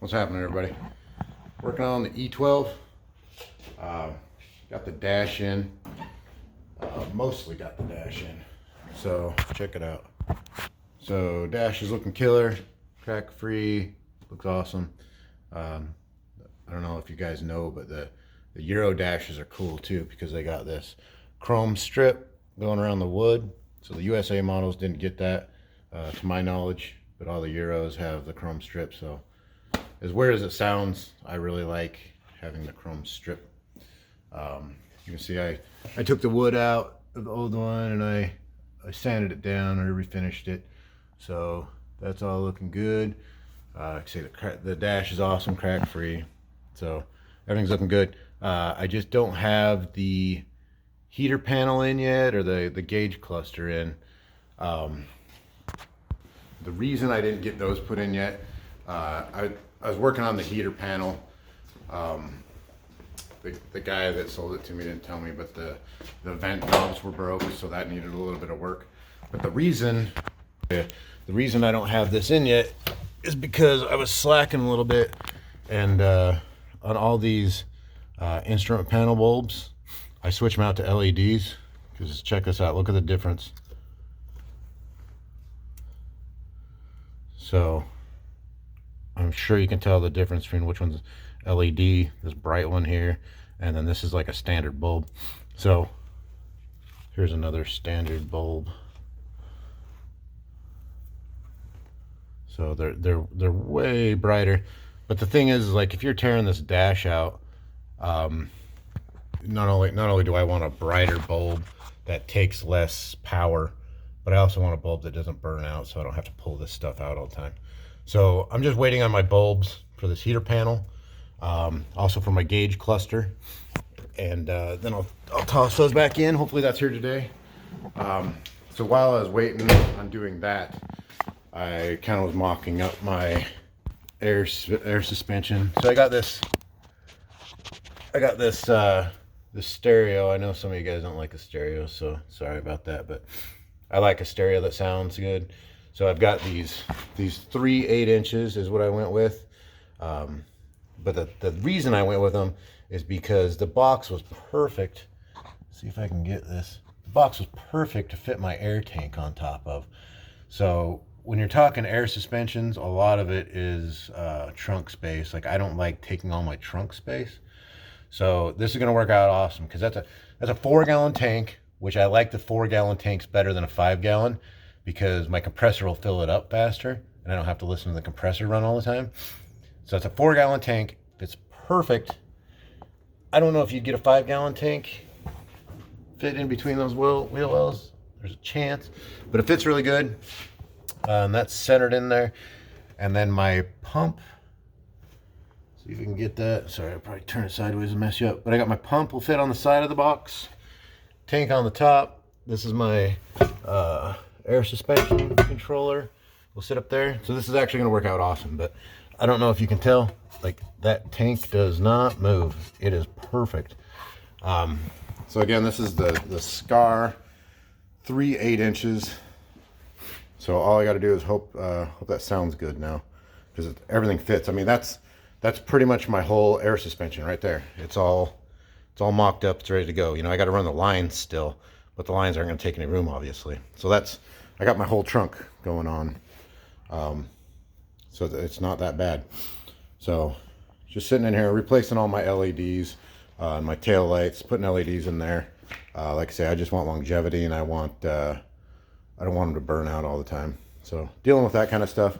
What's happening, everybody? Working on the e12. Got the dash in. Mostly got the dash in. So check it out. So dash is looking killer, crack free, looks awesome. I don't know if you guys know, but the Euro dashes are cool too because they got this chrome strip going around the wood. So the USA models didn't get that, to my knowledge, but all the Euros have the chrome strip. So as weird as it sounds, I really like having the chrome strip. You can see I took the wood out of the old one and I sanded it down or refinished it. So that's all looking good. Like I say, the dash is awesome, crack free. So everything's looking good. I just don't have the heater panel in yet, or the gauge cluster in. The reason I didn't get those put in yet, I was working on the heater panel. The guy that sold it to me didn't tell me, but the vent knobs were broke, so that needed a little bit of work. But the reason I don't have this in yet is because I was slacking a little bit, and on all these instrument panel bulbs, I switch them out to LEDs. Because check this out, look at the difference. So I'm sure you can tell the difference between which one's LED, this bright one here, and then this is like a standard bulb. So here's another standard bulb. So they're way brighter. But the thing is, like, if you're tearing this dash out, not only do I want a brighter bulb that takes less power, but I also want a bulb that doesn't burn out, so I don't have to pull this stuff out all the time. So I'm just waiting on my bulbs for this heater panel, also for my gauge cluster, and then I'll toss those back in. Hopefully that's here today. So while I was waiting on doing that, I kind of was mocking up my air suspension. So I got this this stereo. I know some of you guys don't like a stereo, so sorry about that, but I like a stereo that sounds good. So I've got these 3 8-inches is what I went with. But the reason I went with them is because the box was perfect. Let's see if I can get this. The box was perfect to fit my air tank on top of. So when you're talking air suspensions, a lot of it is trunk space. Like, I don't like taking all my trunk space. So this is going to work out awesome, because that's a 4-gallon tank, which I like the 4-gallon tanks better than a 5-gallon, because my compressor will fill it up faster and I don't have to listen to the compressor run all the time. So it's a 4-gallon tank. It's perfect. I don't know if you'd get a 5-gallon tank fit in between those wheel wells. There's a chance, but it fits really good. And that's centered in there. And then my pump, see if we can get that. Sorry, I'll probably turn it sideways and mess you up. But I got my pump will fit on the side of the box. Tank on the top. This is my air suspension controller. Will sit up there. So this is actually going to work out awesome. But I don't know if you can tell, like, that tank does not move. It is perfect. So again, this is the SCAR 3 8-inches. So all I got to do is hope that sounds good now, because everything fits. I mean, that's pretty much my whole air suspension right there. It's all mocked up. It's ready to go. You know, I got to run the lines still, but the lines aren't going to take any room, obviously. So I got my whole trunk going on. So it's not that bad. So just sitting in here, replacing all my LEDs, my tail lights, putting LEDs in there. Like I say, I just want longevity, and I don't want them to burn out all the time. So dealing with that kind of stuff.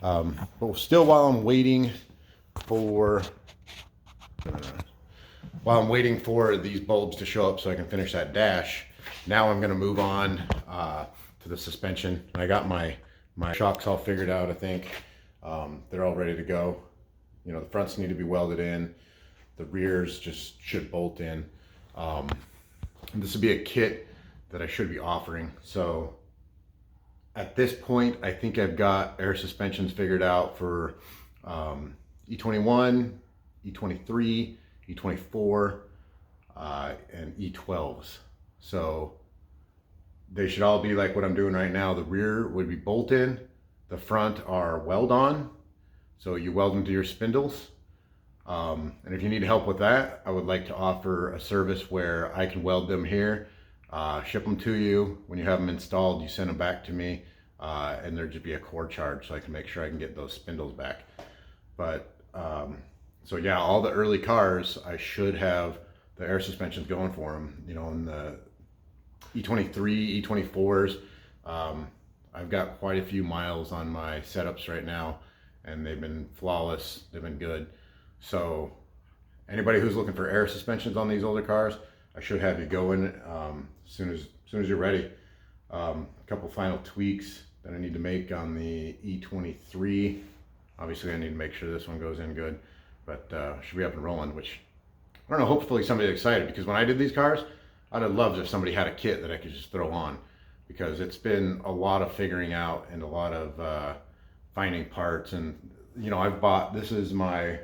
But still, while I'm waiting for these bulbs to show up so I can finish that dash, now I'm going to move on to the suspension. And I got my shocks all figured out, I think. They're all ready to go. You know, the fronts need to be welded in. The rears just should bolt in. And this would be a kit that I should be offering. So at this point, I think I've got air suspensions figured out for e21, e23, e24, and e12s. So they should all be like what I'm doing right now. The rear would be bolt in, the front are weld on, So you weld them to your spindles. And if you need help with that, I would like to offer a service where I can weld them here, ship them to you. When you have them installed, you send them back to me, and there'd just be a core charge so I can make sure I can get those spindles back. But so yeah, all the early cars, I should have the air suspensions going for them. You know, in the e23, e24s, I've got quite a few miles on my setups right now, and they've been flawless. They've been good. So anybody who's looking for air suspensions on these older cars, I should have you going as soon as you're ready. A couple final tweaks that I need to make on the e23. Obviously, I need to make sure this one goes in good, but should be up and rolling, which, I don't know, hopefully somebody's excited, because when I did these cars, I'd have loved if somebody had a kit that I could just throw on, because it's been a lot of figuring out and a lot of finding parts. And, you know, this is my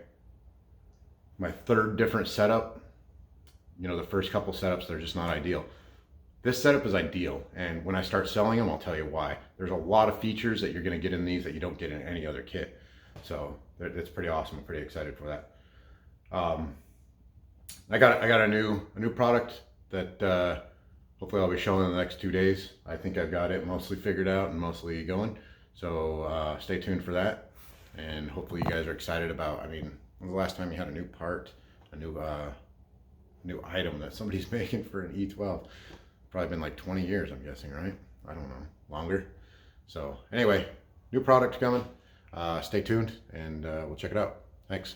third different setup. You know, the first couple setups, they're just not ideal. This setup is ideal, and when I start selling them, I'll tell you why. There's a lot of features that you're going to get in these that you don't get in any other kit. So it's pretty awesome. I'm pretty excited for that. I got a new product that hopefully I'll be showing in the next 2 days. I think I've got it mostly figured out and mostly going. So stay tuned for that, and hopefully you guys are excited about. I mean, when's the last time you had a new part, a new item that somebody's making for an e12? Probably been like 20 years, I'm guessing, right? I don't know, longer. So anyway, new product coming. Stay tuned, and we'll check it out. Thanks.